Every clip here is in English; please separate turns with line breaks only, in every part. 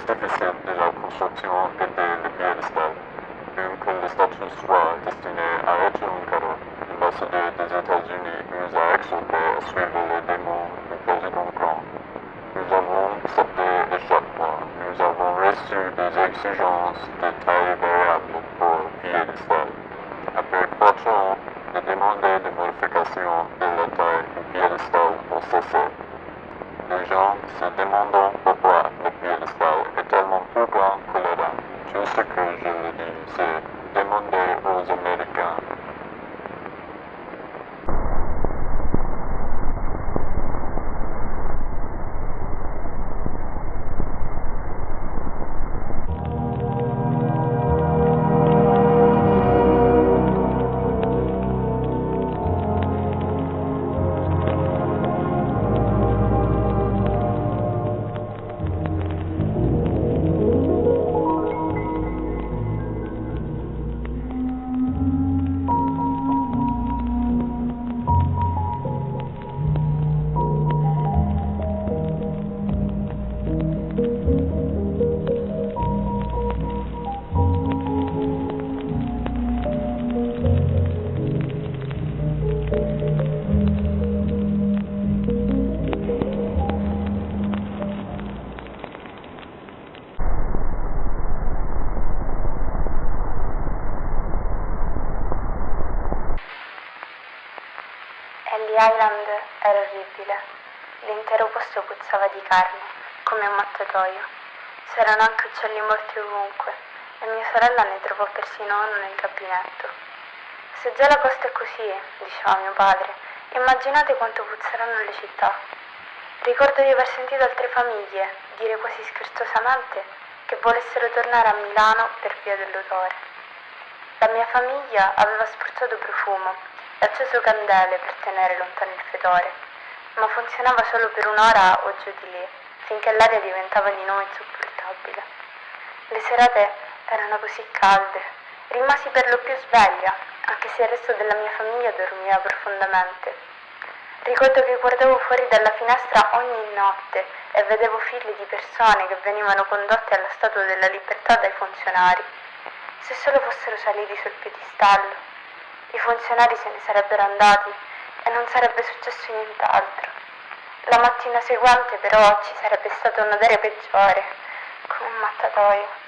difficile de la construction était le piédestal, bien que le statut soit destiné à être un cadeau. L'ambassadeur des États-Unis nous a exhorté à suivre les démons du président Crown. Nous avons accepté à chaque fois. Nous avons reçu des exigences de taille variable pour le piédestal. Après 4 ans de demander des modifications de la taille du piédestal ont cessé. Les gens se demandent pourquoi le piédestal est tellement plus grand que la dame. Tout ce que je le dis, c'est demander aux Américains.
Island era orribile. L'intero posto puzzava di carne, come un mattatoio. C'erano anche uccelli morti ovunque, e mia sorella ne trovò persino uno nel gabinetto. Se già la costa è così, diceva mio padre, immaginate quanto puzzeranno le città. Ricordo di aver sentito altre famiglie dire quasi scherzosamente che volessero tornare a Milano per via dell'odore. La mia famiglia aveva spruzzato profumo e acceso candele per tenere lontano il fetore, ma funzionava solo per un'ora o giù di lì, finché l'aria diventava di nuovo insopportabile. Le serate erano così calde, rimasi per lo più sveglia, anche se il resto della mia famiglia dormiva profondamente. Ricordo che guardavo fuori dalla finestra ogni notte e vedevo figli di persone che venivano condotte alla Statua della Libertà dai funzionari. Se solo fossero saliti sul piedistallo, i funzionari se ne sarebbero andati e non sarebbe successo nient'altro. La mattina seguente però ci sarebbe stato un odore peggiore, come un mattatoio.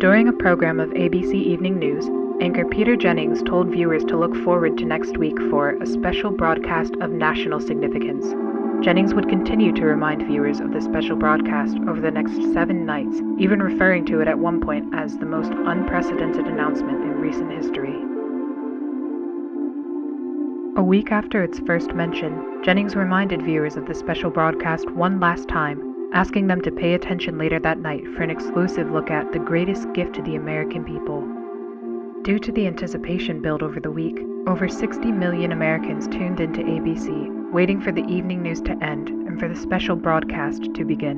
During a program of ABC Evening News, anchor Peter Jennings told viewers to look forward to next week for a special broadcast of national significance. Jennings would continue to remind viewers of the special broadcast over the next 7 nights, even referring to it at one point as the most unprecedented announcement in recent history. A week after its first mention, Jennings reminded viewers of the special broadcast one last time, asking them to pay attention later that night for an exclusive look at the greatest gift to the American people. Due to the anticipation built over the week, over 60 million Americans tuned into ABC, waiting for the evening news to end and for the special broadcast to begin.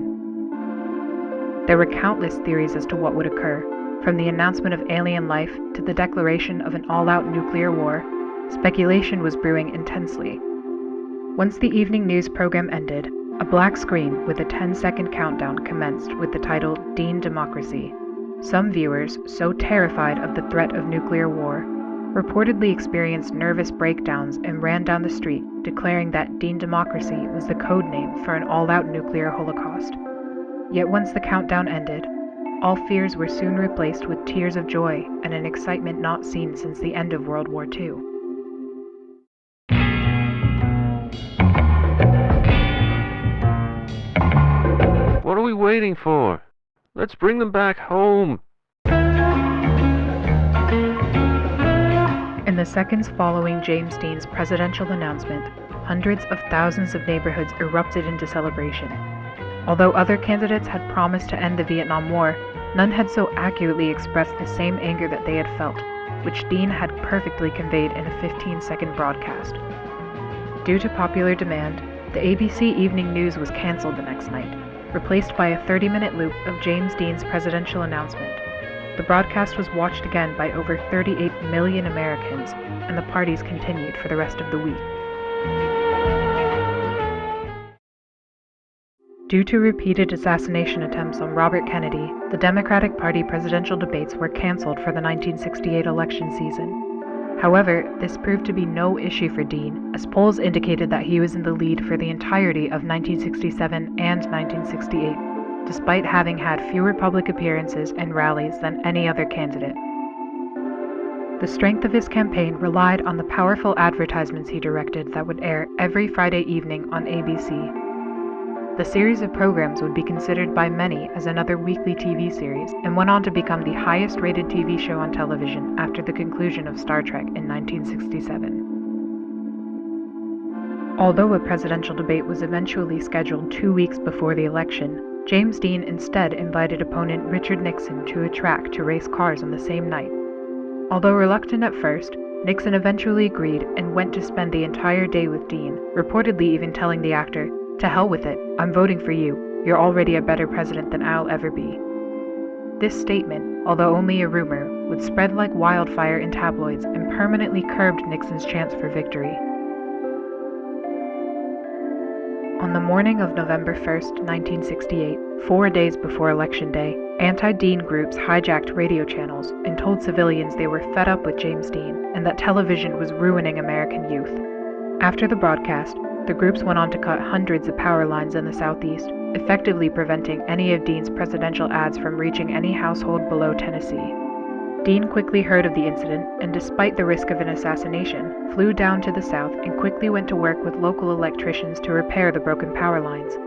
There were countless theories as to what would occur, from the announcement of alien life to the declaration of an all-out nuclear war. Speculation was brewing intensely. Once the evening news program ended, a black screen with a 10-second countdown commenced with the title DEANDEMOCRACY. Some viewers, so terrified of the threat of nuclear war, reportedly experienced nervous breakdowns and ran down the street, declaring that DEANDEMOCRACY was the code name for an all-out nuclear holocaust. Yet once the countdown ended, all fears were soon replaced with tears of joy and an excitement not seen since the end of World War II.
What are we waiting for? Let's bring them back home.
In the seconds following James Dean's presidential announcement, hundreds of thousands of neighborhoods erupted into celebration. Although other candidates had promised to end the Vietnam War, none had so accurately expressed the same anger that they had felt, which Dean had perfectly conveyed in a 15-second broadcast. Due to popular demand, the ABC Evening News was canceled the next night, replaced by a 30-minute loop of James Dean's presidential announcement. The broadcast was watched again by over 38 million Americans, and the parties continued for the rest of the week. Due to repeated assassination attempts on Robert Kennedy, the Democratic Party presidential debates were canceled for the 1968 election season. However, this proved to be no issue for Dean, as polls indicated that he was in the lead for the entirety of 1967 and 1968, despite having had fewer public appearances and rallies than any other candidate. The strength of his campaign relied on the powerful advertisements he directed that would air every Friday evening on ABC. The series of programs would be considered by many as another weekly TV series, and went on to become the highest-rated TV show on television after the conclusion of Star Trek in 1967. Although a presidential debate was eventually scheduled 2 weeks before the election, James Dean instead invited opponent Richard Nixon to a track to race cars on the same night. Although reluctant at first, Nixon eventually agreed and went to spend the entire day with Dean, reportedly even telling the actor, "To hell with it, I'm voting for you. You're already a better president than I'll ever be." This statement, although only a rumor, would spread like wildfire in tabloids and permanently curbed Nixon's chance for victory. On the morning of November 1st, 1968, 4 days before Election Day, anti-Dean groups hijacked radio channels and told civilians they were fed up with James Dean and that television was ruining American youth. After the broadcast, the groups went on to cut hundreds of power lines in the southeast, effectively preventing any of Dean's presidential ads from reaching any household below Tennessee. Dean quickly heard of the incident and, despite the risk of an assassination, flew down to the south and quickly went to work with local electricians to repair the broken power lines.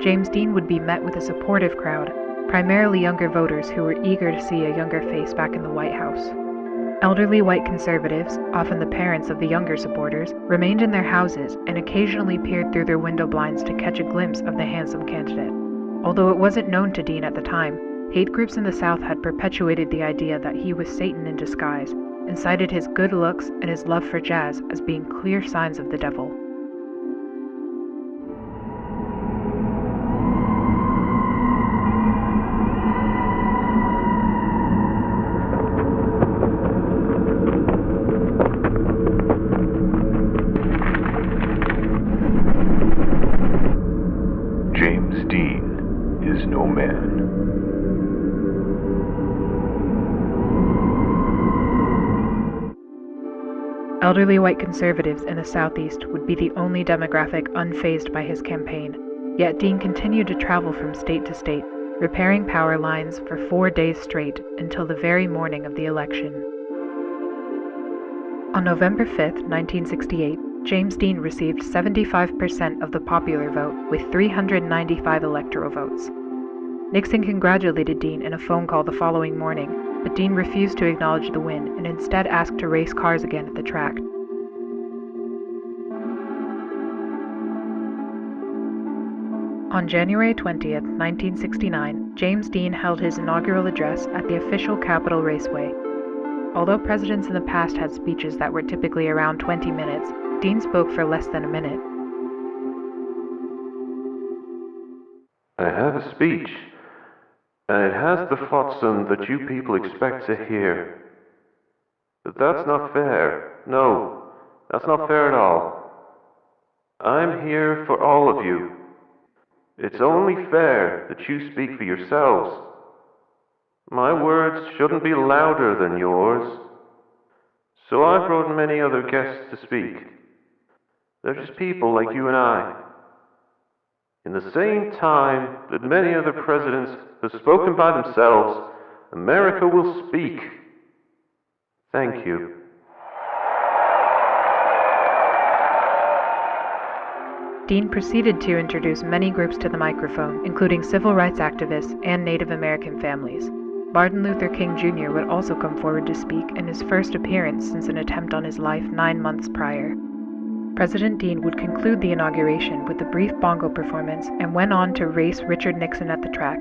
James Dean would be met with a supportive crowd, primarily younger voters who were eager to see a younger face back in the White House. Elderly white conservatives, often the parents of the younger supporters, remained in their houses and occasionally peered through their window blinds to catch a glimpse of the handsome candidate. Although it wasn't known to Dean at the time, hate groups in the South had perpetuated the idea that he was Satan in disguise, and cited his good looks and his love for jazz as being clear signs of the devil.
James Dean is no man.
Elderly white conservatives in the Southeast would be the only demographic unfazed by his campaign, yet Dean continued to travel from state to state, repairing power lines for 4 days straight until the very morning of the election. On November 5, 1968, James Dean received 75% of the popular vote with 395 electoral votes. Nixon congratulated Dean in a phone call the following morning, but Dean refused to acknowledge the win and instead asked to race cars again at the track. On January 20, 1969, James Dean held his inaugural address at the official Capitol Raceway. Although presidents in the past had speeches that were typically around 20 minutes, Dean spoke for less than a minute.
I have a speech, and it has the flotsam that you people expect to hear. But that's not fair. No, that's not fair at all. I'm here for all of you. It's only fair that you speak for yourselves. My words shouldn't be louder than yours. So I brought many other guests to speak. They're just people like you and I. In the same time that many other presidents have spoken by themselves, America will speak. Thank you.
Dean proceeded to introduce many groups to the microphone, including civil rights activists and Native American families. Martin Luther King Jr. would also come forward to speak in his first appearance since an attempt on his life 9 months prior. President Dean would conclude the inauguration with a brief bongo performance and went on to race Richard Nixon at the track.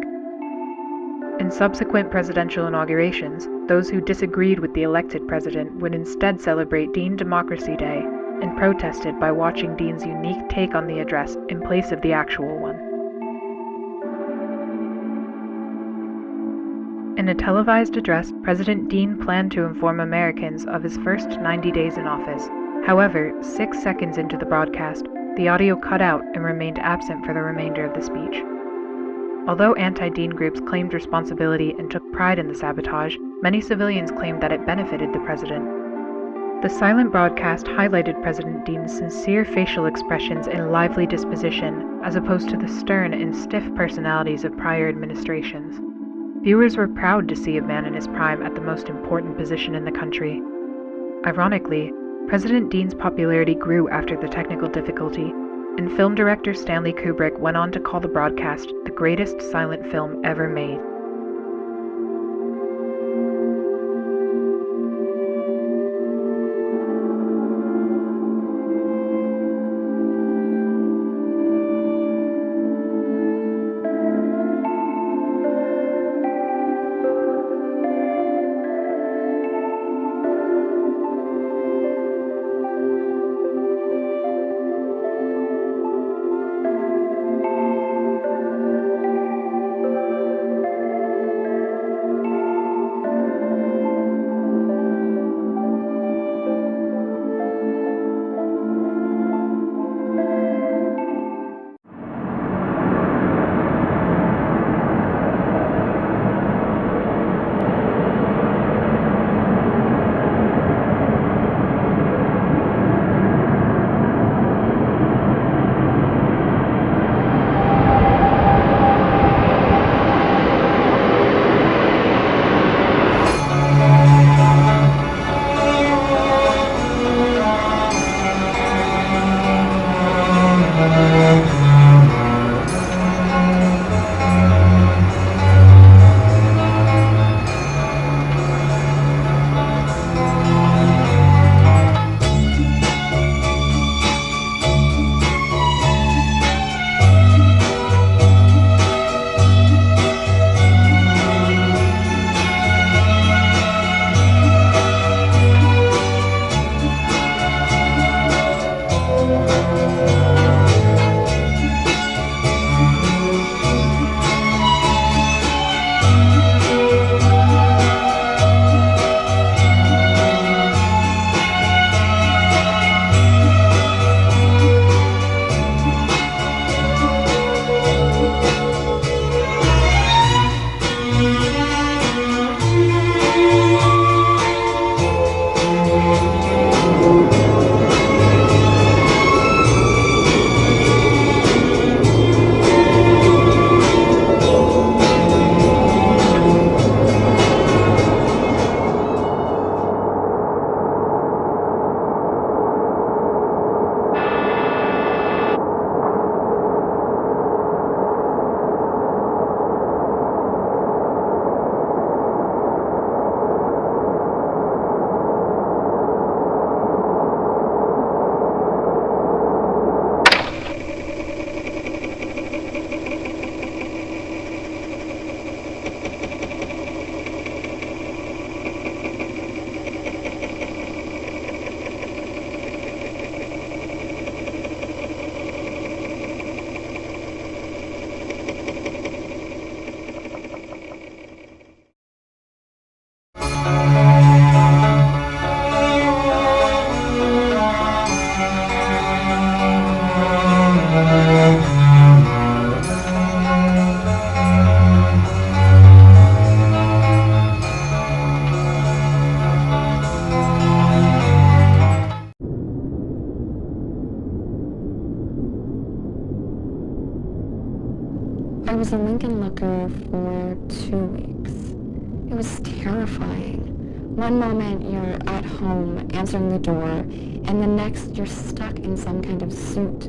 In subsequent presidential inaugurations, those who disagreed with the elected president would instead celebrate DEANDEMOCRACY Day and protested by watching Dean's unique take on the address in place of the actual one. In a televised address, President Dean planned to inform Americans of his first 90 days in office. However, 6 seconds into the broadcast, the audio cut out and remained absent for the remainder of the speech. Although anti-Dean groups claimed responsibility and took pride in the sabotage, many civilians claimed that it benefited the president. The silent broadcast highlighted President Dean's sincere facial expressions and lively disposition, as opposed to the stern and stiff personalities of prior administrations. Viewers were proud to see a man in his prime at the most important position in the country. Ironically, President Dean's popularity grew after the technical difficulty, and film director Stanley Kubrick went on to call the broadcast the greatest silent film ever made.
I was a Lincoln Looker for 2 weeks. It was terrifying. One moment you're at home answering the door, and the next you're stuck in some kind of suit.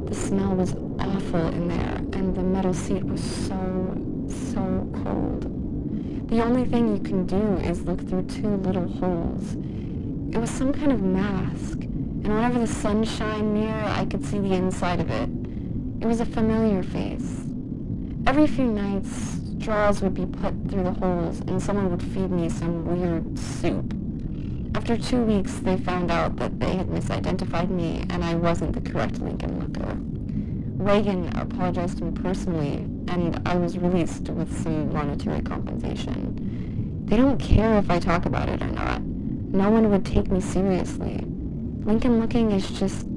The smell was awful in there, and the metal seat was so cold. The only thing you can do is look through 2 little holes. It was some kind of mask, and whenever the sun shined near, I could see the inside of it. It was a familiar face. Every few nights, straws would be put through the holes, and someone would feed me some weird soup. After 2 weeks, they found out that they had misidentified me, and I wasn't the correct Lincoln Looker. Reagan apologized to me personally, and I was released with some monetary compensation. They don't care if I talk about it or not. No one would take me seriously. Lincoln looking is just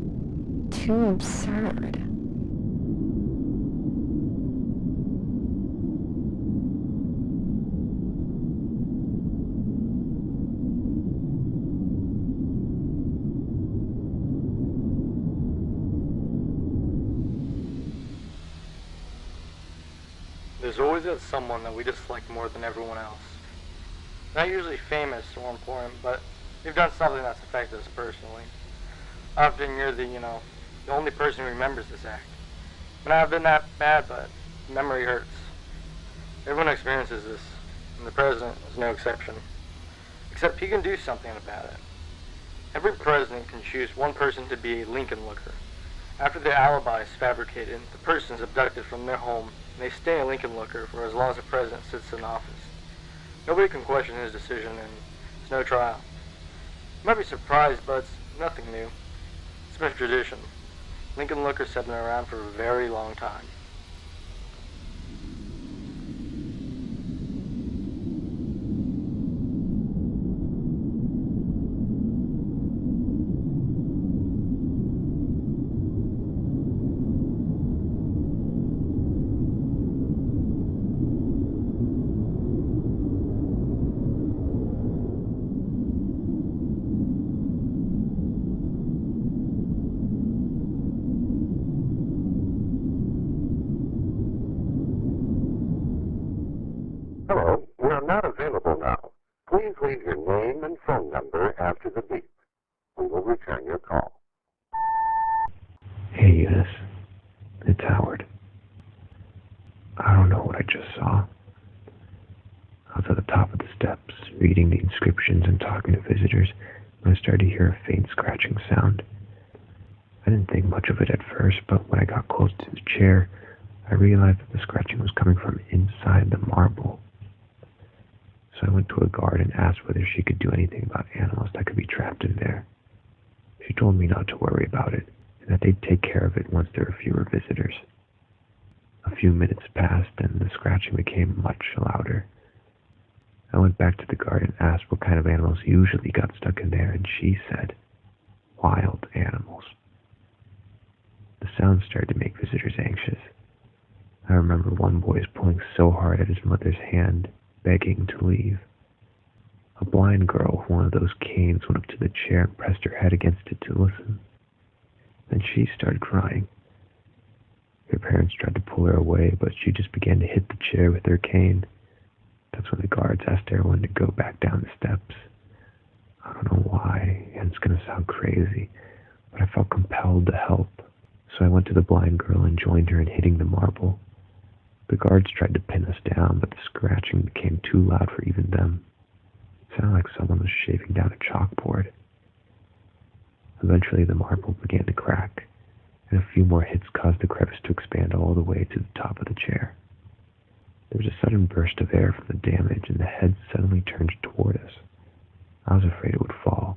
too absurd.
There's always that someone that we dislike more than everyone else. Not usually famous or important, but they've done something that's affected us personally. Often you're the only person who remembers this act. But I've been that bad, but memory hurts. Everyone experiences this, and the president is no exception. Except he can do something about it. Every president can choose one person to be a Lincoln Looker. After the alibi is fabricated, the person is abducted from their home, and they stay a Lincoln Looker for as long as the president sits in office. Nobody can question his decision, and it's no trial. You might be surprised, but it's nothing new. It's been a tradition. Lincoln Lookers have been around for a very long time.
Hello, we are not available now. Please leave your name and phone number after the beep. We will return your call.
Hey, Eunice. It's Howard. I don't know what I just saw. I was at the top of the steps, reading the inscriptions and talking to visitors, when I started to hear a faint scratching sound. I didn't think much of it at first, but when I got close to the chair, I realized that the scratching was coming from inside the marble. So I went to a guard and asked whether she could do anything about animals that could be trapped in there. She told me not to worry about it, and that they'd take care of it once there were fewer visitors. A few minutes passed, and the scratching became much louder. I went back to the guard and asked what kind of animals usually got stuck in there, and she said, wild animals. The sound started to make visitors anxious. I remember one boy pulling so hard at his mother's hand, begging to leave. A blind girl with one of those canes went up to the chair and pressed her head against it to listen. Then she started crying. Her parents tried to pull her away, but she just began to hit the chair with her cane. That's when the guards asked everyone to go back down the steps. I don't know why, and it's going to sound crazy, but I felt compelled to help. So I went to the blind girl and joined her in hitting the marble. The guards tried to pin us down, but the scratching became too loud for even them. It sounded like someone was shaving down a chalkboard. Eventually the marble began to crack, and a few more hits caused the crevice to expand all the way to the top of the chair. There was a sudden burst of air from the damage, and the head suddenly turned toward us. I was afraid it would fall,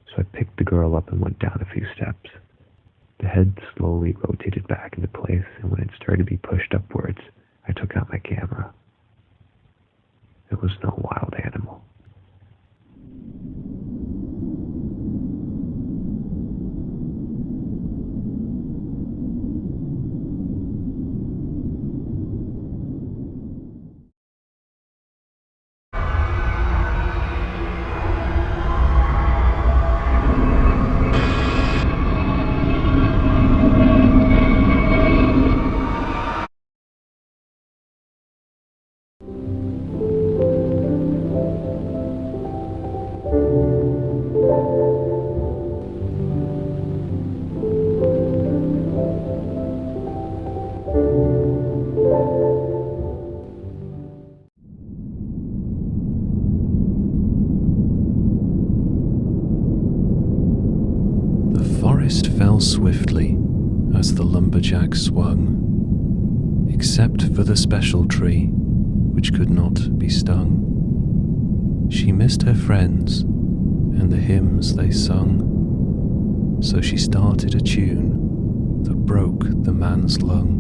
so I picked the girl up and went down a few steps. The head slowly rotated back into place, and when it started to be pushed upwards, I took out my camera. It was no wild animal.
lumberjack swung, except for the special tree, which could not be stung. She missed her friends and the hymns they sung, so she started a tune that broke the man's lung.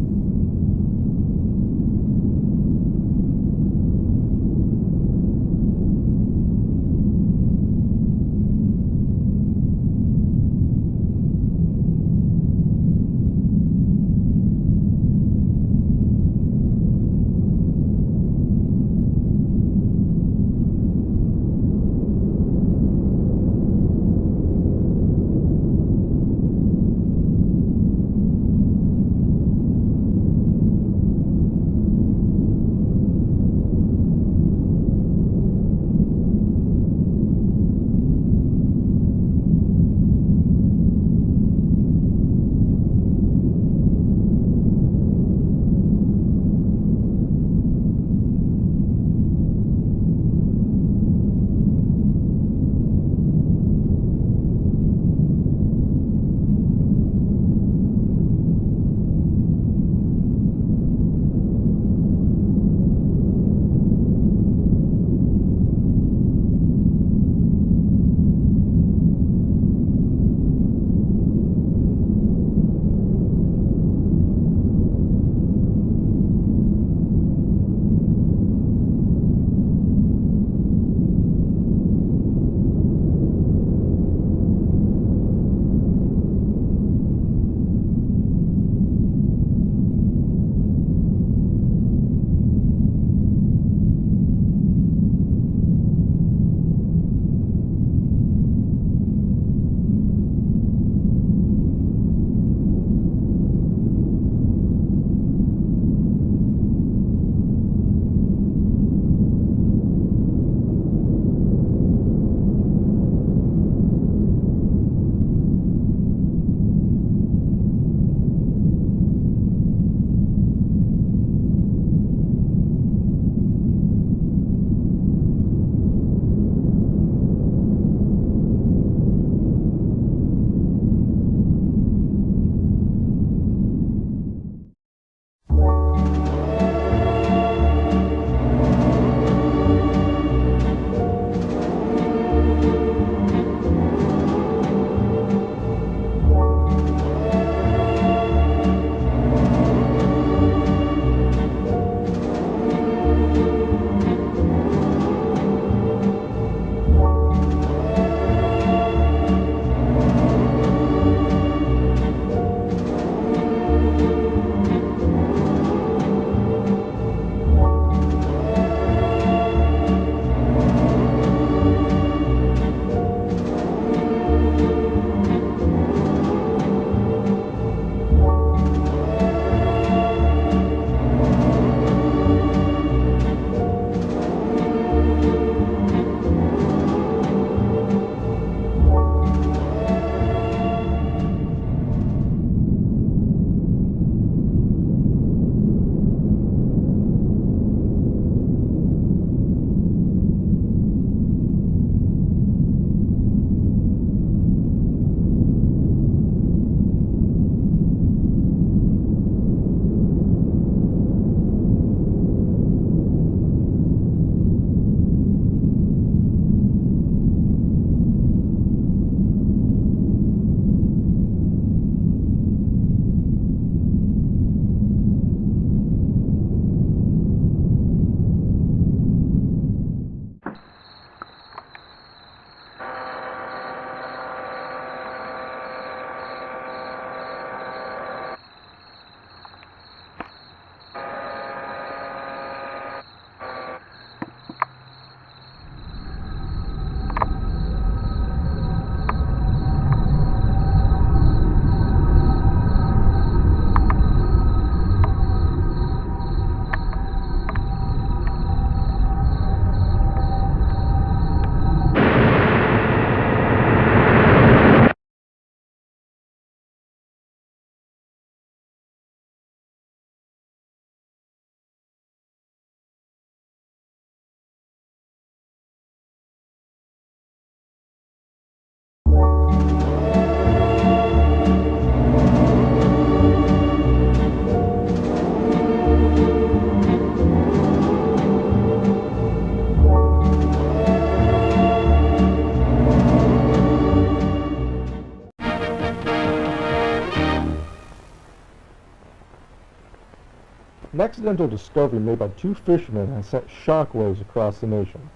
An accidental discovery made by two fishermen has sent shockwaves across the nation.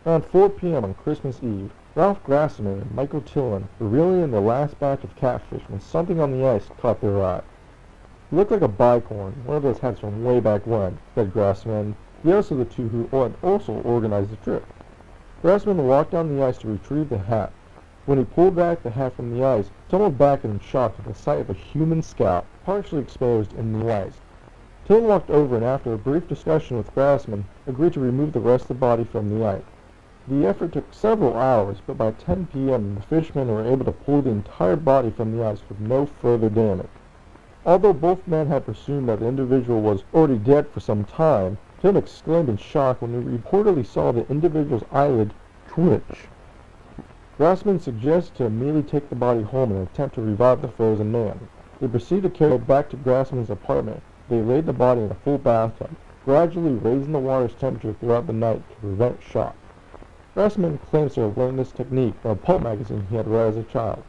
Around 4 p.m. on Christmas Eve, Ralph Grassman and Michael Tillman were reeling in the last batch of catfish when something on the ice caught their eye. It looked like a bicorn, one of those hats from way back when, said Grassman, the eldest of the two who had also organized the trip. Grassman walked down the ice to retrieve the hat. When he pulled back the hat from the ice, he tumbled back in shock at the sight of a human scalp, partially exposed in the ice. Tillman walked over and after a brief discussion with Grassman, agreed to remove the rest of the body from the ice. The effort took several hours, but by 10 p.m. the fishermen were able to pull the entire body from the ice with no further damage. Although both men had presumed that the individual was already dead for some time, Tim exclaimed in shock when he reportedly saw the individual's eyelid twitch. Grassman suggested to immediately take the body home and attempt to revive the frozen man. They proceeded to carry it back to Grassman's apartment. They laid the body in a full bathtub, gradually raising the water's temperature throughout the night to prevent shock. Grassman claims to have learned this technique from a pulp magazine he had read as a child.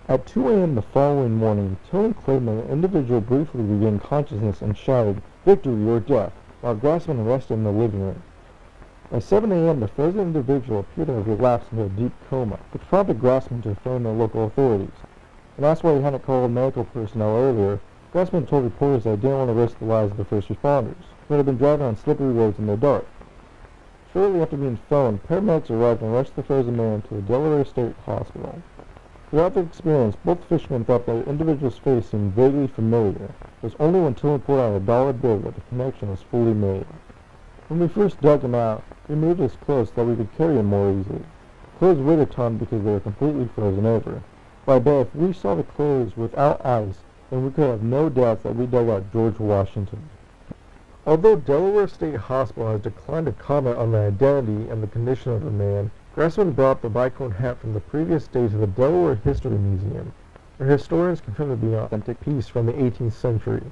At 2 a.m. the following morning, Tillman claimed that an individual briefly regained consciousness and shouted, "Victory or death," while Grassman rested in the living room. By 7 a.m. the frozen individual appeared to have relapsed into a deep coma, which prompted Grassman to phone the local authorities. And that's why he hadn't called medical personnel earlier. Grassman told reporters that he didn't want to risk the lives of the first responders, who had been driving on slippery roads in the dark. Shortly after being phoned, paramedics arrived and rushed the frozen man to the Delaware State Hospital. Throughout the experience, both fishermen thought that the individual's face seemed vaguely familiar. It was only when Tillman pulled out a dollar bill that the connection was fully made. When we first dug him out, we moved his clothes so that we could carry him more easily. The clothes weighed a ton because they were completely frozen over. But I bet if we saw the clothes without ice, then we could have no doubts that we dug out George Washington. Although Delaware State Hospital has declined to comment on the identity and the condition of the man, Grassman brought the bicorn hat from the previous day to the Delaware History Museum, where historians confirmed to be an authentic piece from the 18th century.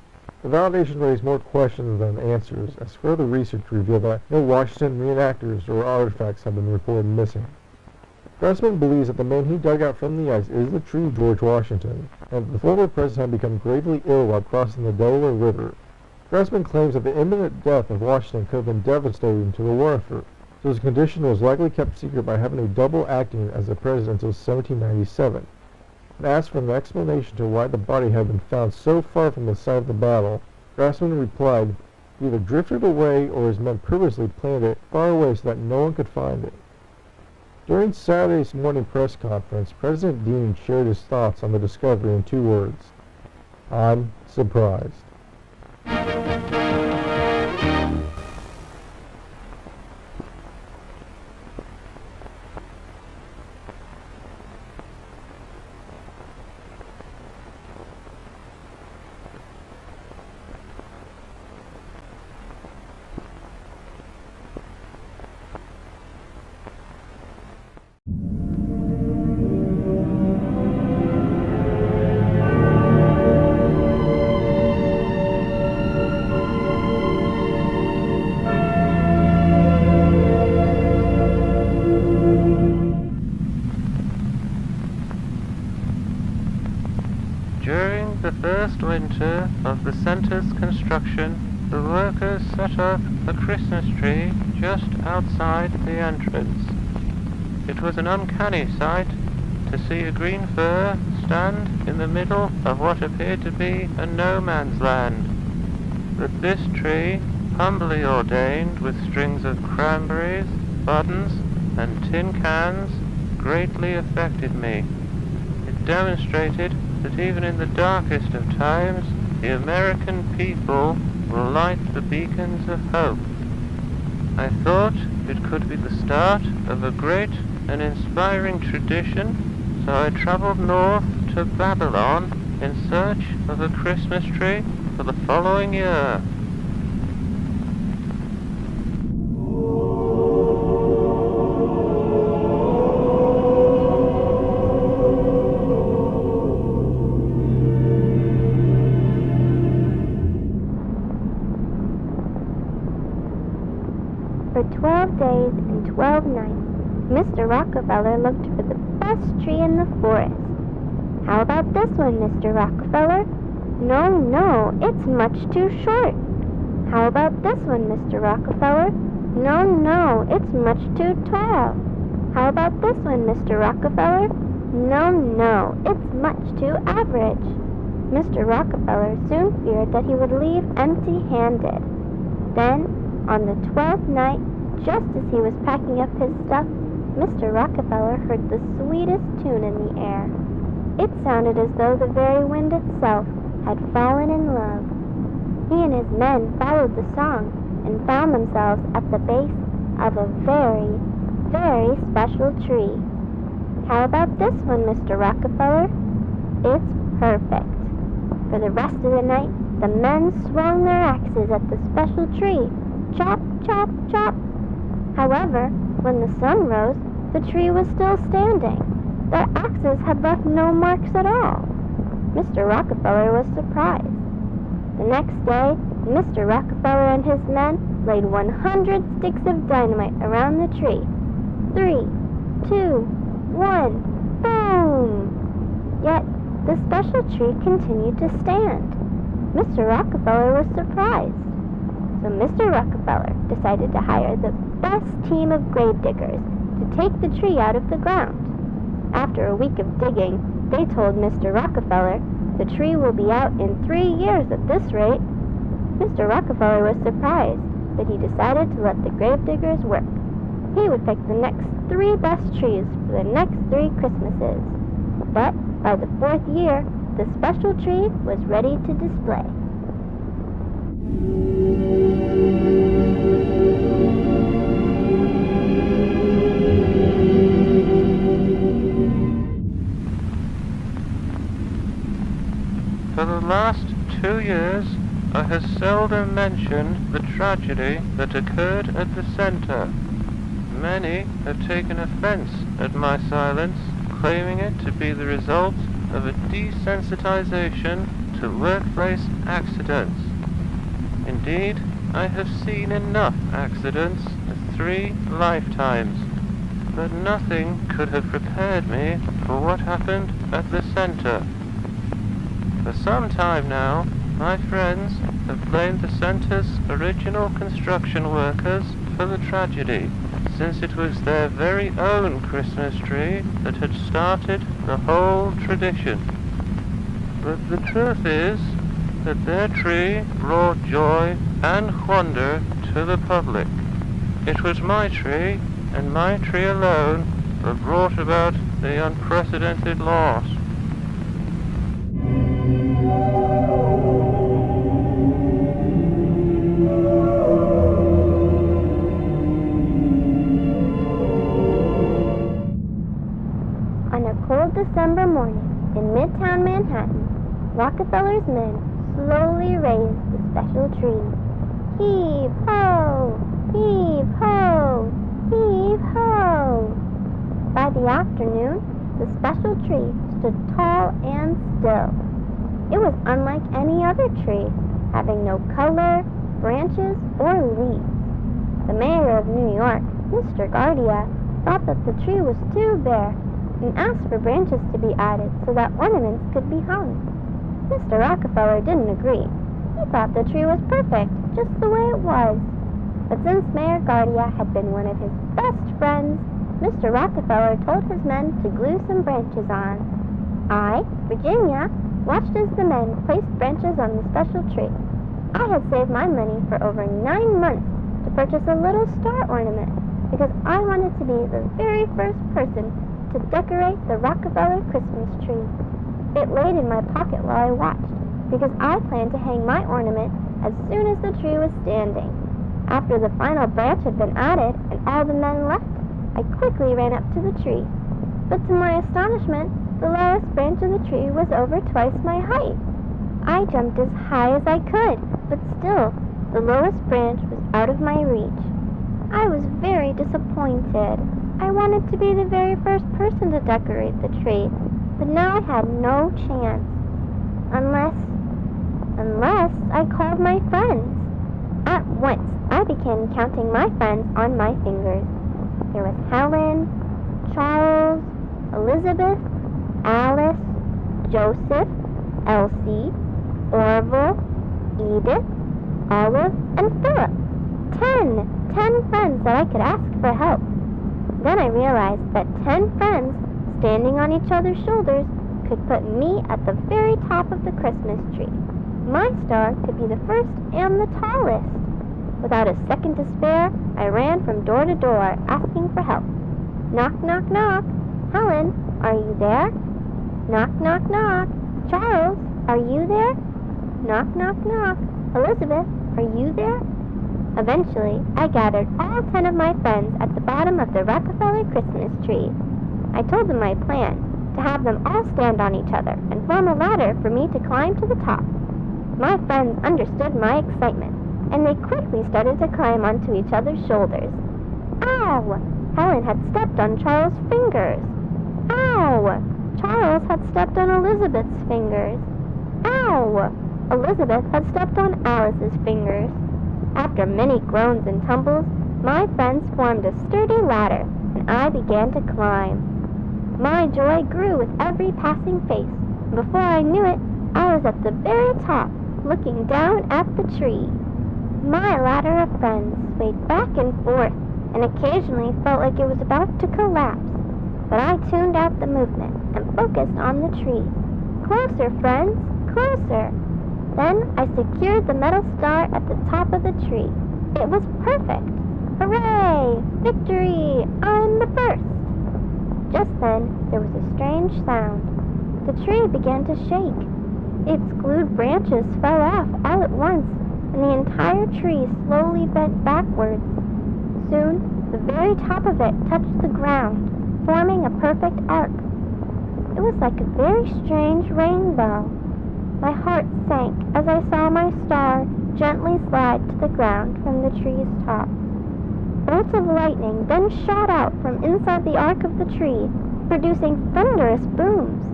The validation raised more questions than answers, as further research revealed that no Washington reenactors or artifacts have been reported missing. Grassman believes that the man he dug out from the ice is the true George Washington, and that the former president had become gravely ill while crossing the Delaware River. Grassman claims that the imminent death of Washington could have been devastating to the war effort, so his condition was likely kept secret by having a double acting as the president until 1797, and asked for an explanation to why the body had been found so far from the site of the battle. Grassman replied, "He either drifted away or his men purposely planted it far away so that no one could find it." During Saturday's morning press conference, President Dean shared his thoughts on the discovery in 2 words: "I'm surprised."
During the first winter of the center's construction, the workers set up a Christmas tree just outside the entrance. It was an uncanny sight to see a green fir stand in the middle of what appeared to be a no-man's land. But this tree, humbly ordained with strings of cranberries, buttons, and tin cans, greatly affected me. It demonstrated that even in the darkest of times, the American people will light the beacons of hope. I thought it could be the start of a great and inspiring tradition, so I traveled north to Babylon in search of a Christmas tree for the following year.
For 12 days and 12 nights, Mr. Rockefeller looked for the best tree in the forest. "How about this one, Mr. Rockefeller?" No, no, it's much too short. How about this one, Mr. Rockefeller? No, no, it's much too tall. How about this one, Mr. Rockefeller? No, no, it's much too average. Mr. Rockefeller soon feared that he would leave empty-handed. Then, on the 12th night, just as he was packing up his stuff, Mr. Rockefeller heard the sweetest tune in the air. It sounded as though the very wind itself had fallen in love. He and his men followed the song and found themselves at the base of a very, very special tree. How about this one, Mr. Rockefeller? It's perfect. For the rest of the night, the men swung their axes at the special tree. Chop, chop, chop. However, when the sun rose, the tree was still standing. Their axes had left no marks at all. Mr. Rockefeller was surprised. The next day, Mr. Rockefeller and his men laid 100 sticks of dynamite around the tree. 3, 2, 1, boom! Yet, the special tree continued to stand. Mr. Rockefeller was surprised. So Mr. Rockefeller decided to hire the best team of grave diggers to take the tree out of the ground. After a week of digging, they told Mr. Rockefeller, "The tree will be out in 3 years at this rate." Mr. Rockefeller was surprised, but he decided to let the grave diggers work. He would pick the next 3 best trees for the next 3 Christmases. But by the 4th year, the special tree was ready to display.
For the last 2 years, I have seldom mentioned the tragedy that occurred at the center. Many have taken offense at my silence, claiming it to be the result of a desensitization to workplace accidents. Indeed, I have seen enough accidents in 3 lifetimes, but nothing could have prepared me for what happened at the center. For some time now, my friends have blamed the center's original construction workers for the tragedy, since it was their very own Christmas tree that had started the whole tradition. But the truth is that their tree brought joy and wonder to the public. It was my tree, and my tree alone, that brought about the unprecedented loss.
On a cold December morning in Midtown Manhattan, Rockefeller's men slowly raised the special tree. Heave ho! Heave ho! Heave ho! By the afternoon, the special tree stood tall and still. It was unlike any other tree, having no color, branches, or leaves. The mayor of New York, Mr. Guardia, thought that the tree was too bare and asked for branches to be added so that ornaments could be hung. Mr. Rockefeller didn't agree. He thought the tree was perfect, just the way it was. But since Mayor Guardia had been one of his best friends, Mr. Rockefeller told his men to glue some branches on. I, Virginia, watched as the men placed branches on the special tree. I had saved my money for over 9 months to purchase a little star ornament because I wanted to be the very first person to decorate the Rockefeller Christmas tree. It laid in my pocket while I watched, because I planned to hang my ornament as soon as the tree was standing. After the final branch had been added and all the men left, I quickly ran up to the tree. But to my astonishment, the lowest branch of the tree was over twice my height. I jumped as high as I could, but still, the lowest branch was out of my reach. I was very disappointed. I wanted to be the very first person to decorate the tree, but now I had no chance. Unless I called my friends. At once, I began counting my friends on my fingers. There was Helen, Charles, Elizabeth, Alice, Joseph, Elsie, Orville, Edith, Olive, and Philip. 10 friends that I could ask for help. Then I realized that 10 friends standing on each other's shoulders could put me at the very top of the Christmas tree. My star could be the first and the tallest. Without a second to spare, I ran from door to door asking for help. Knock, knock, knock. Helen, are you there? Knock, knock, knock. Charles, are you there? Knock, knock, knock. Elizabeth, are you there? Eventually, I gathered all 10 of my friends at the bottom of the Rockefeller Christmas tree. I told them my plan, to have them all stand on each other and form a ladder for me to climb to the top. My friends understood my excitement, and they quickly started to climb onto each other's shoulders. Ow! Helen had stepped on Charles' fingers. Ow! Charles had stepped on Elizabeth's fingers. Ow! Elizabeth had stepped on Alice's fingers. After many groans and tumbles, my friends formed a sturdy ladder, and I began to climb. My joy grew with every passing face, and before I knew it, I was at the very top, looking down at the tree. My ladder of friends swayed back and forth, and occasionally felt like it was about to collapse. But I tuned out the movement and focused on the tree. Closer, friends, closer. Then I secured the metal star at the top of the tree. It was perfect. Hooray! Victory! I'm the first! Just then, there was a strange sound. The tree began to shake. Its glued branches fell off all at once, and the entire tree slowly bent backwards. Soon, the very top of it touched the ground, forming a perfect arc. It was like a very strange rainbow. My heart sank as I saw my star gently slide to the ground from the tree's top. Bolts of lightning then shot out from inside the arc of the tree, producing thunderous booms.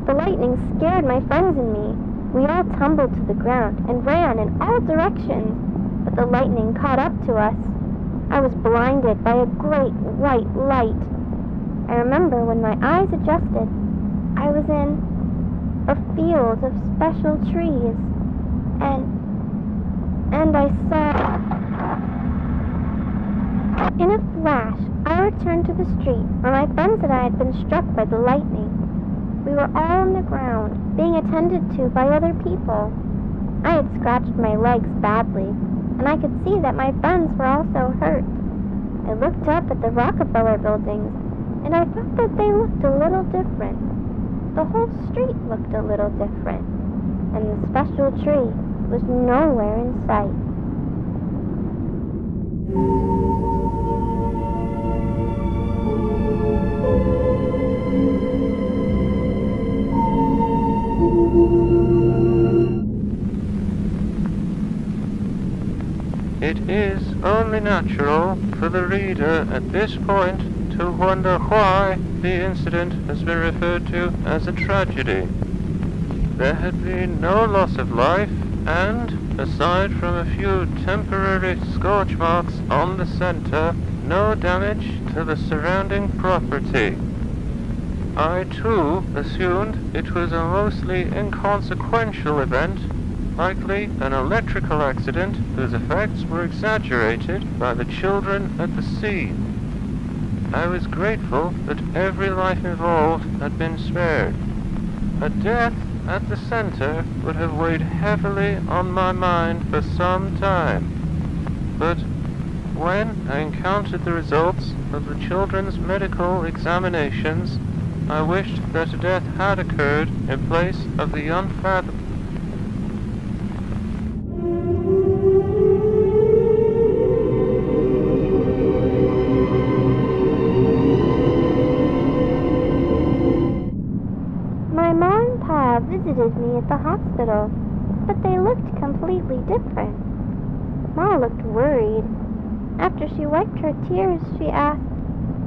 The lightning scared my friends and me. We all tumbled to the ground and ran in all directions, but the lightning caught up to us. I was blinded by a great white light. I remember when my eyes adjusted, I was in a field of special trees, and I saw... In a flash, I returned to the street where my friends and I had been struck by the lightning. We were all on the ground, being attended to by other people. I had scratched my legs badly, and I could see that my friends were also hurt. I looked up at the Rockefeller buildings, and I thought that they looked a little different. The whole street looked a little different, and the special tree was nowhere in sight.
It is only natural for the reader at this point to wonder why the incident has been referred to as a tragedy. There had been no loss of life, and, aside from a few temporary scorch marks on the center, no damage to the surrounding property. I too assumed it was a mostly inconsequential event, likely an electrical accident whose effects were exaggerated by the children at the scene. I was grateful that every life involved had been spared. A death at the center would have weighed heavily on my mind for some time. But when I encountered the results of the children's medical examinations, I wished that a death had occurred in place of the unfathomable.
Visited me at the hospital, but they looked completely different. Ma looked worried. After she wiped her tears, she asked,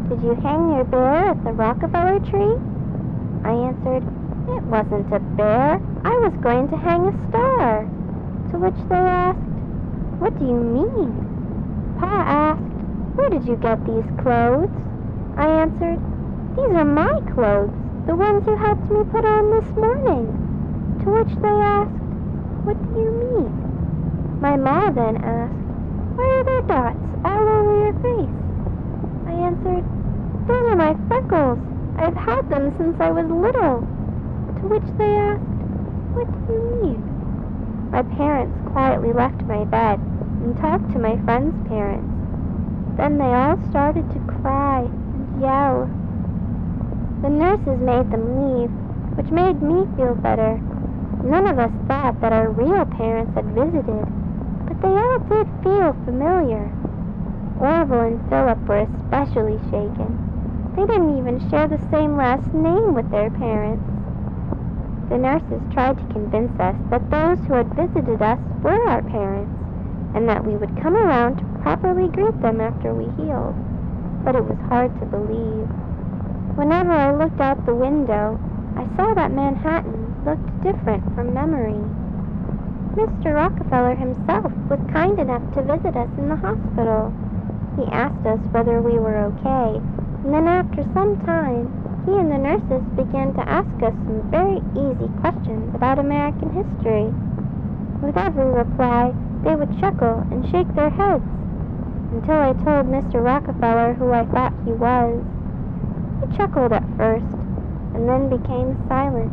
"Did you hang your bear at the Rockefeller tree?" I answered, "It wasn't a bear. I was going to hang a star." To which they asked, "What do you mean?" Pa asked, "Where did you get these clothes?" I answered, "These are my clothes, the ones you helped me put on this morning." To which they asked, What do you mean? My ma then asked, why are there dots all over your face? I answered, those are my freckles. I've had them since I was little. To which they asked, what do you mean? My parents quietly left my bed and talked to my friends' parents. Then they all started to cry and yell. The nurses made them leave, which made me feel better. None of us thought that our real parents had visited, but they all did feel familiar. Orville and Philip were especially shaken. They didn't even share the same last name with their parents. The nurses tried to convince us that those who had visited us were our parents, and that we would come around to properly greet them after we healed. But it was hard to believe. Whenever I looked out the window, I saw that Manhattan looked different from memory. Mr. Rockefeller himself was kind enough to visit us in the hospital. He asked us whether we were okay, and then after some time, he and the nurses began to ask us some very easy questions about American history. With every reply, they would chuckle and shake their heads, until I told Mr. Rockefeller who I thought he was. He chuckled at first, and then became silent,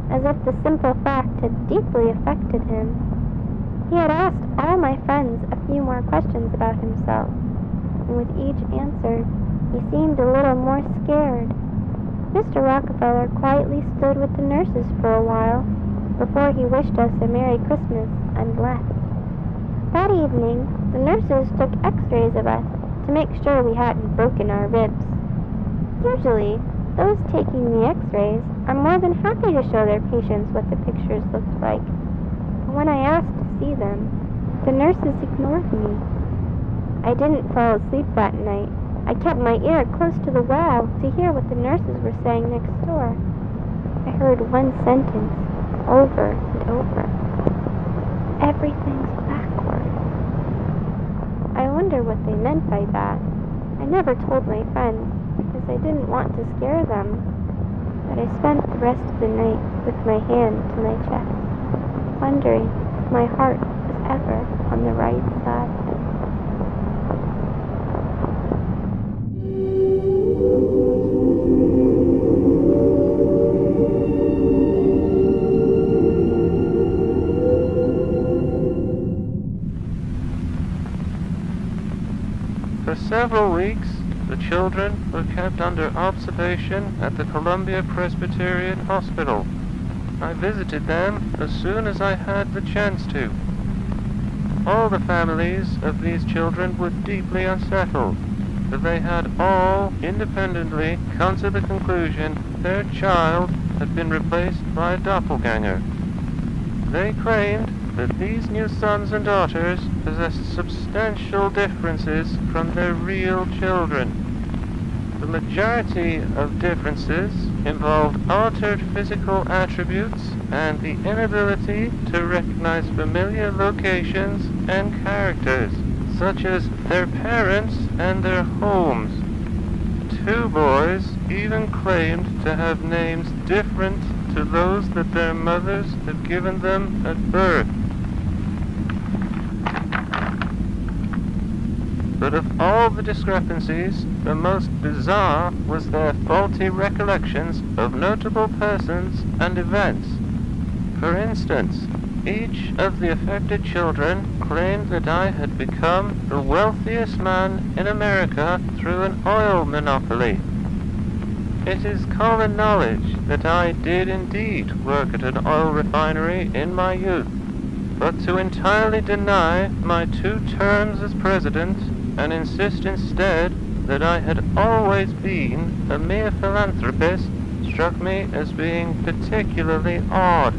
as if the simple fact had deeply affected him. He had asked all my friends a few more questions about himself, and with each answer, he seemed a little more scared. Mr. Rockefeller quietly stood with the nurses for a while, before he wished us a Merry Christmas and left. That evening, the nurses took x-rays of us to make sure we hadn't broken our ribs. Usually, those taking the x-rays are more than happy to show their patients what the pictures looked like. But when I asked to see them, the nurses ignored me. I didn't fall asleep that night. I kept my ear close to the wall to hear what the nurses were saying next door. I heard one sentence over and over. Everything's backwards. I wonder what they meant by that. I never told my friends, because I didn't want to scare them. But I spent the rest of the night with my hand to my chest, wondering if my heart was ever on the right side.
For several weeks, the children were kept under observation at the Columbia Presbyterian Hospital. I visited them as soon as I had the chance to. All the families of these children were deeply unsettled, for they had all independently come to the conclusion their child had been replaced by a doppelganger. They claimed that these new sons and daughters possessed substantial differences from their real children. The majority of differences involved altered physical attributes and the inability to recognize familiar locations and characters, such as their parents and their homes. Two boys even claimed to have names different to those that their mothers had given them at birth. But of all the discrepancies, the most bizarre was their faulty recollections of notable persons and events. For instance, each of the affected children claimed that I had become the wealthiest man in America through an oil monopoly. It is common knowledge that I did indeed work at an oil refinery in my youth, but to entirely deny my 2 terms as president and insist instead that I had always been a mere philanthropist struck me as being particularly odd.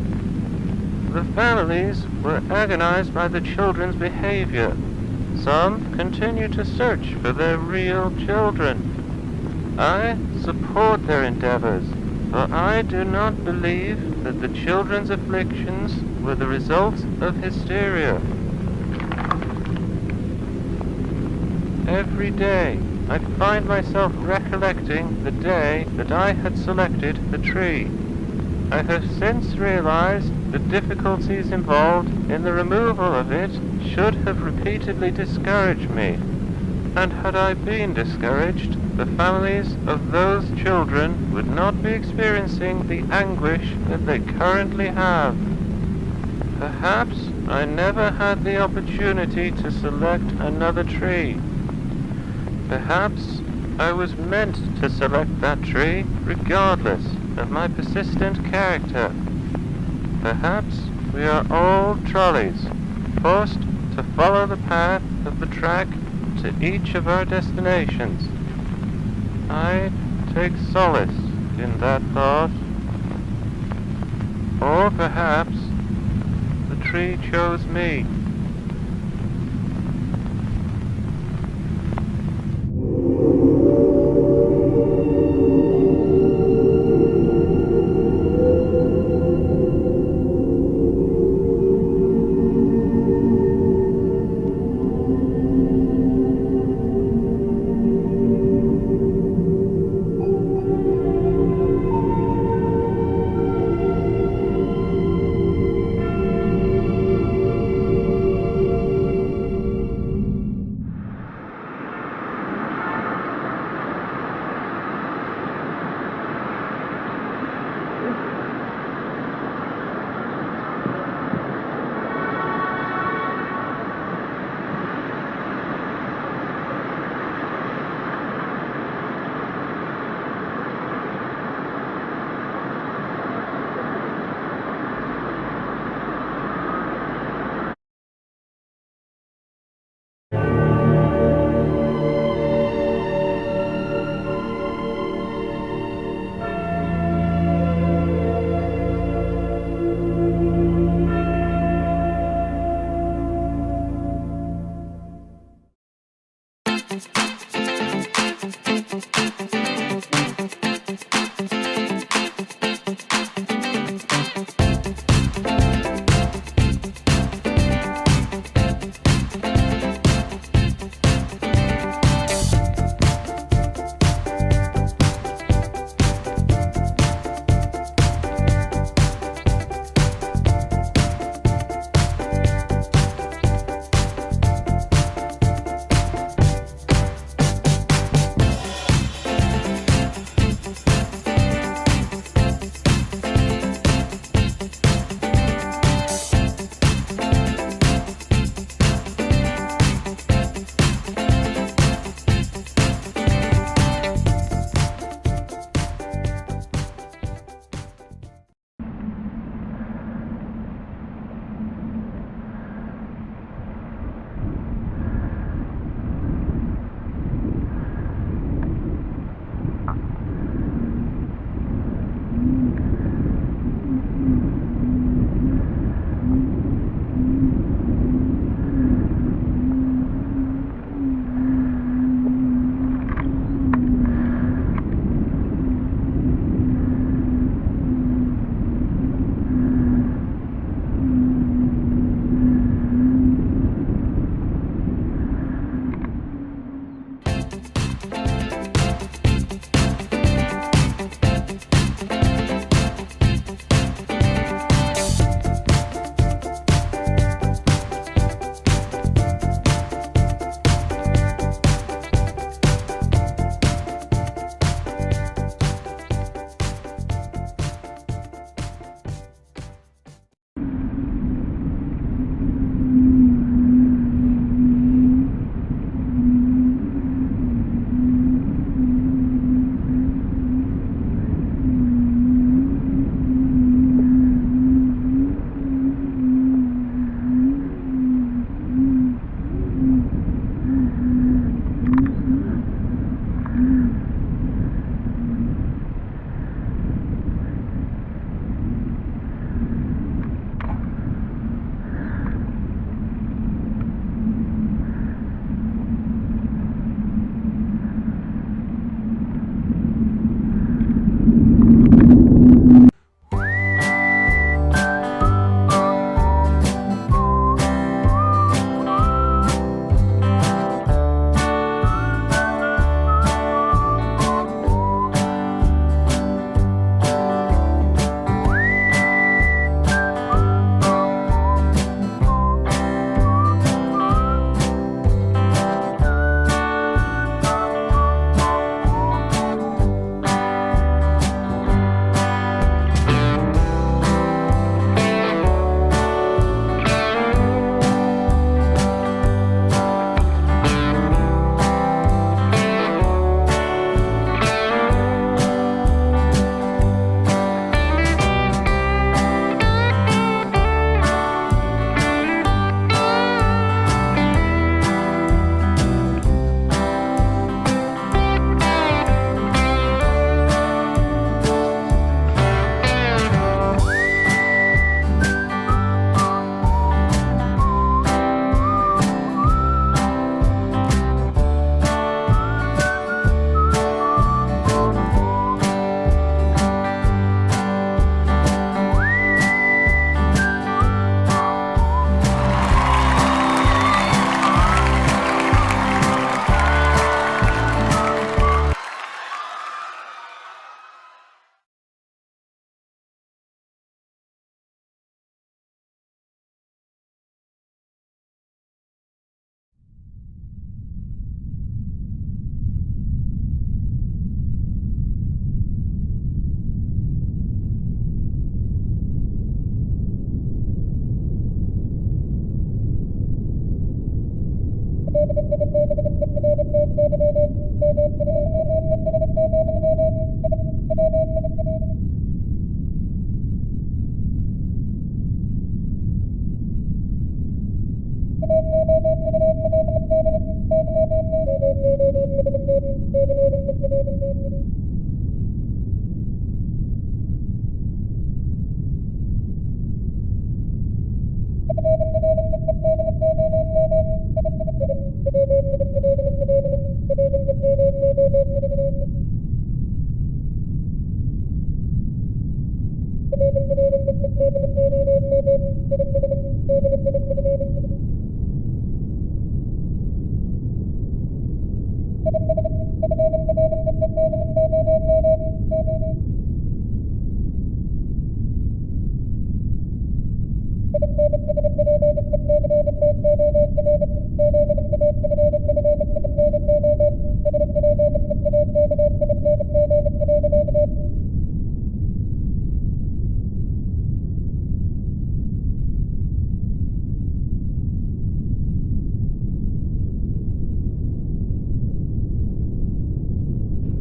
The families were agonized by the children's behavior. Some continued to search for their real children. I support their endeavors, for I do not believe that the children's afflictions were the result of hysteria. Every day, I find myself recollecting the day that I had selected the tree. I have since realized The difficulties involved in the removal of it should have repeatedly discouraged me. And had I been discouraged, the families of those children would not be experiencing the anguish that they currently have. Perhaps I never had the opportunity to select another tree. Perhaps I was meant to select that tree regardless of my persistent character. Perhaps we are all trolleys, forced to follow the path of the track to each of our destinations. I take solace in that thought. Or perhaps the tree chose me.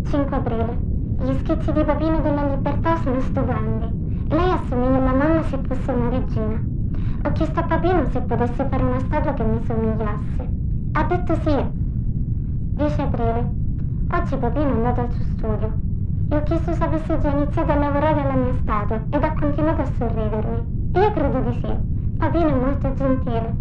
5 aprile. Gli schizzi di Papino della Libertà sono stupendi. Lei assomiglia alla mamma se fosse una regina. Ho chiesto a Papino se potesse fare una statua che mi somigliasse. Ha detto sì. 10 aprile. Oggi Papino è andato al suo studio. Gli ho chiesto se avesse già iniziato a lavorare alla mia statua ed ha continuato a sorridermi. Io credo di sì. Papino è molto gentile.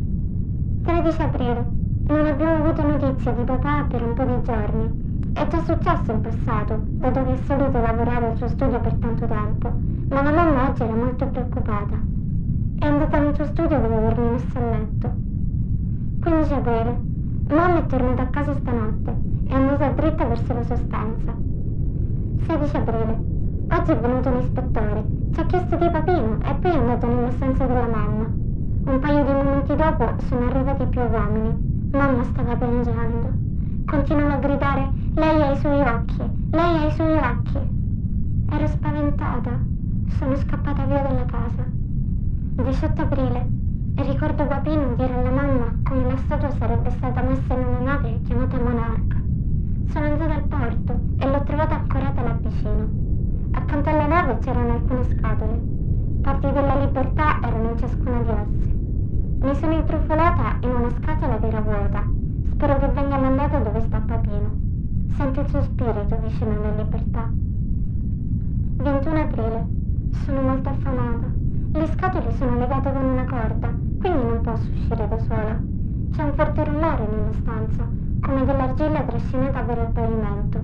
13 aprile. Non abbiamo avuto notizie di papà per un po' di giorni. È già successo in passato, dato che è solito lavorare al suo studio per tanto tempo, ma la mamma oggi era molto preoccupata. È andata nel suo studio dopo avermi messo a letto. 15 aprile. Mamma è tornata a casa stanotte. È andata dritta verso la sua stanza. 16 aprile. Oggi è venuto un ispettore. Ci ha chiesto di Papino e poi è andato nella stanza della mamma. Un paio di momenti dopo sono arrivati più uomini. Mamma stava piangendo. Continuano a gridare: lei ha i suoi occhi, lei ha i suoi occhi. Ero spaventata. Sono scappata via dalla casa. 18 aprile. Ricordo Papino dire alla mamma come la statua sarebbe stata messa in una nave chiamata Monarca. Sono andata al porto e l'ho trovata ancorata là vicino. Accanto alla nave c'erano alcune scatole. Parti della libertà erano in ciascuna di esse. Mi sono intrufolata in una scatola che era vuota. Spero che venga mandata dove sta Papino. Sento il suo spirito vicino alla libertà. 21 aprile. Sono molto affamata. Le scatole sono legate con una corda, quindi non posso uscire da sola. C'è un forte rumore nella stanza, come dell'argilla trascinata per il pavimento.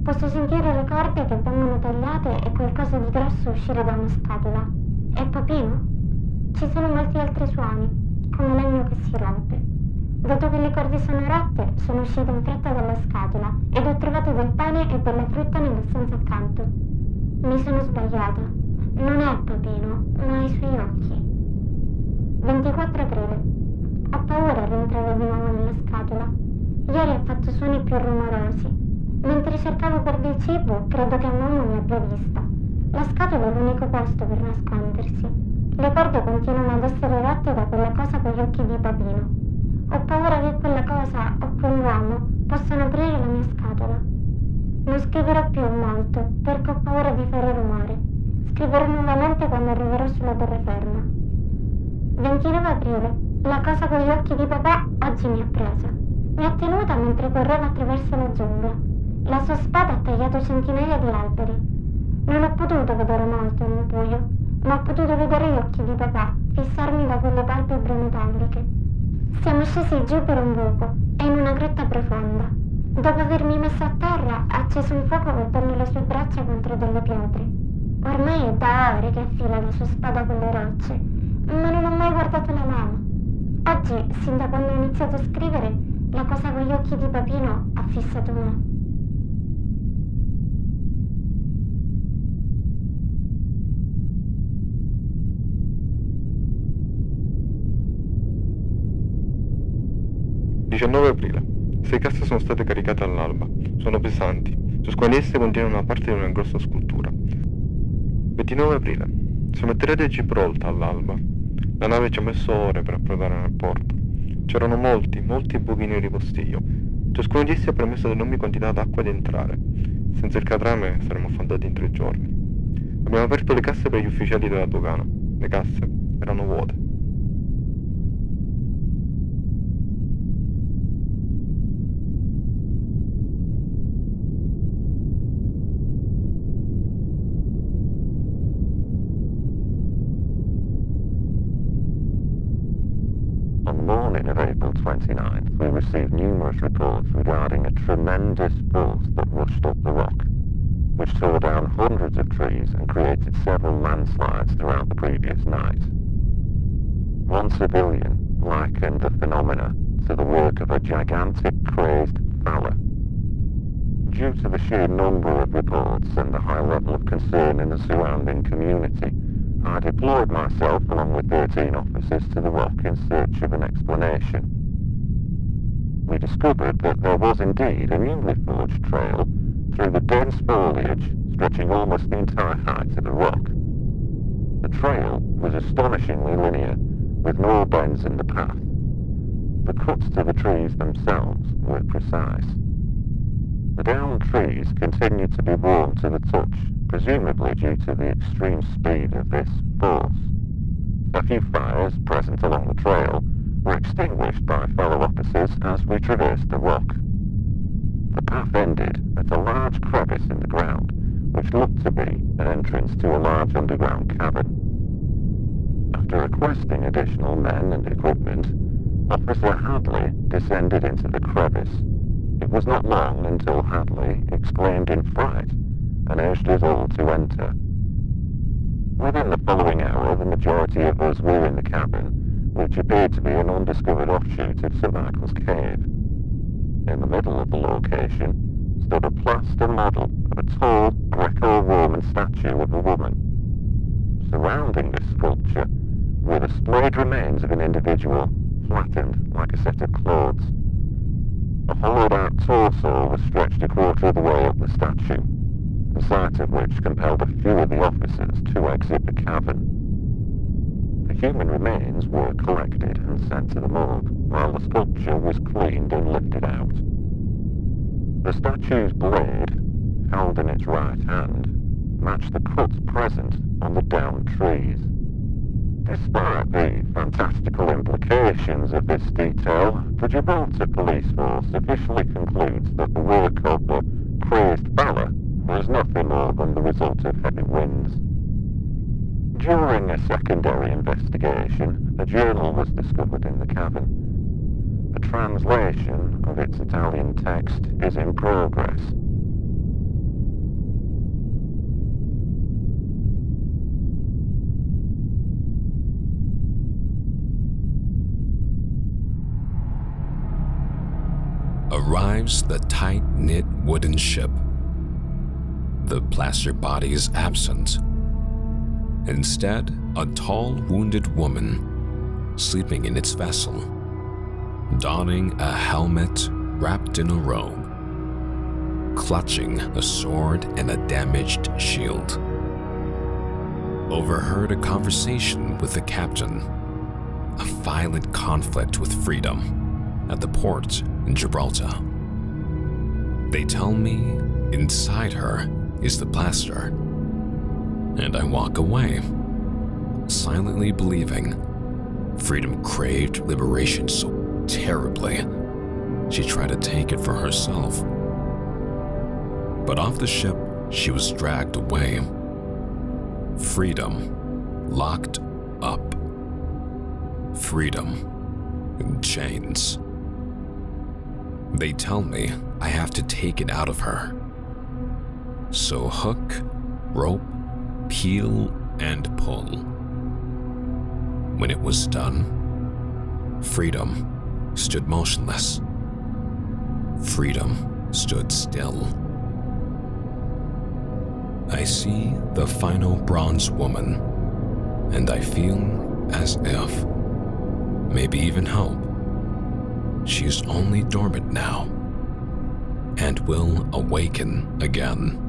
Posso sentire le corde che vengono tagliate e qualcosa di grosso uscire da una scatola. È Papino? Ci sono molti altri suoni, come legno che si rompe. Dato che le corde sono rotte, sono uscita in fretta dalla scatola ed ho trovato del pane e della frutta nella stanza accanto. Mi sono sbagliata. Non è Papino, ma ha i suoi occhi. 24 aprile. Ho paura a rientrare di nuovo nella scatola. Ieri ha fatto suoni più rumorosi. Mentre cercavo per del cibo, credo che mamma mi abbia vista. La scatola è l'unico posto per nascondersi. Le corde continuano ad essere rotte da quella cosa con gli occhi di Papino. Ho paura che quella cosa o quell'uomo possano aprire la mia scatola. Non scriverò più molto, perché ho paura di fare rumore. Scriverò nuovamente quando arriverò sulla terraferma. 29 aprile. La cosa con gli occhi di papà oggi mi ha presa. Mi ha tenuta mentre correva attraverso la giungla. La sua spada ha tagliato centinaia di alberi. Non ho potuto vedere molto nel buio, ma ho potuto vedere gli occhi di papà fissarmi da quelle palpebre metalliche. Siamo scesi giù per un buco e in una grotta profonda. Dopo avermi messo a terra, ha acceso un fuoco colpendo le sue braccia contro delle pietre. Ormai è da ore che affila la sua spada con le rocce, ma non ho mai guardato la lama. Oggi, sin da quando ho iniziato a scrivere, la cosa con gli occhi di Papino ha fissato me.
«19 aprile. 6 casse sono state caricate all'alba. Sono pesanti. Ciascuna di esse contiene una parte di una grossa scultura. 29 aprile. Siamo atterrati a Gibraltar all'alba. La nave ci ha messo ore per approdare nel porto. C'erano molti buchi neri postiglio. Ciascuno di essi ha permesso ad enormi quantità d'acqua di entrare. Senza il catrame saremmo affondati in 3 giorni. Abbiamo aperto le casse per gli ufficiali della dogana. Le casse erano vuote.
On the morning of April 29th, we received numerous reports regarding a tremendous force that rushed up the rock, which tore down hundreds of trees and created several landslides throughout the previous night. One civilian likened the phenomena to the work of a gigantic crazed faller. Due to the sheer number of reports and the high level of concern in the surrounding community, I deployed myself along with 13 officers to the rock in search of an explanation. We discovered that there was indeed a newly forged trail through the dense foliage stretching almost the entire height of the rock. The trail was astonishingly linear, with no bends in the path. The cuts to the trees themselves were precise. The downed trees continued to be warm to the touch, presumably due to the extreme speed of this force. A few fires present along the trail were extinguished by fellow officers as we traversed the rock. The path ended at a large crevice in the ground, which looked to be an entrance to a large underground cavern. After requesting additional men and equipment, Officer Hadley descended into the crevice. It was not long until Hadley exclaimed in fright and urged us all to enter. Within the following hour, the majority of us were in the cavern, which appeared to be an undiscovered offshoot of St. Michael's Cave. In the middle of the location stood a plaster model of a tall Greco-Roman statue of a woman. Surrounding this sculpture were the splayed remains of an individual, flattened like a set of clothes. A hollowed-out torso was stretched a quarter of the way up the statue, the sight of which compelled a few of the officers to exit the cavern. The human remains were collected and sent to the morgue, while the sculpture was cleaned and lifted out. The statue's blade, held in its right hand, matched the cuts present on the downed trees. Despite the fantastical implications of this detail, the Gibraltar police force officially concludes that the work of the crazed fella was nothing more than the result of heavy winds. During a secondary investigation, a journal was discovered in the cavern. A translation of its Italian text is in progress.
Arrives the tight-knit wooden ship. The plaster body is absent. Instead, a tall, wounded woman sleeping in its vessel, donning a helmet wrapped in a robe, clutching a sword and a damaged shield. Overheard a conversation with the captain, a violent conflict with freedom at the port in Gibraltar. They tell me inside her is the plaster, and I walk away, silently believing freedom craved liberation so terribly she tried to take it for herself. But off the ship, she was dragged away. Freedom locked up. Freedom in chains. They tell me I have to take it out of her. So hook, rope, peel, and pull. When it was done, freedom stood motionless. Freedom stood still. I see the final bronze woman, and I feel as if, maybe even hope, she is only dormant now and will awaken again.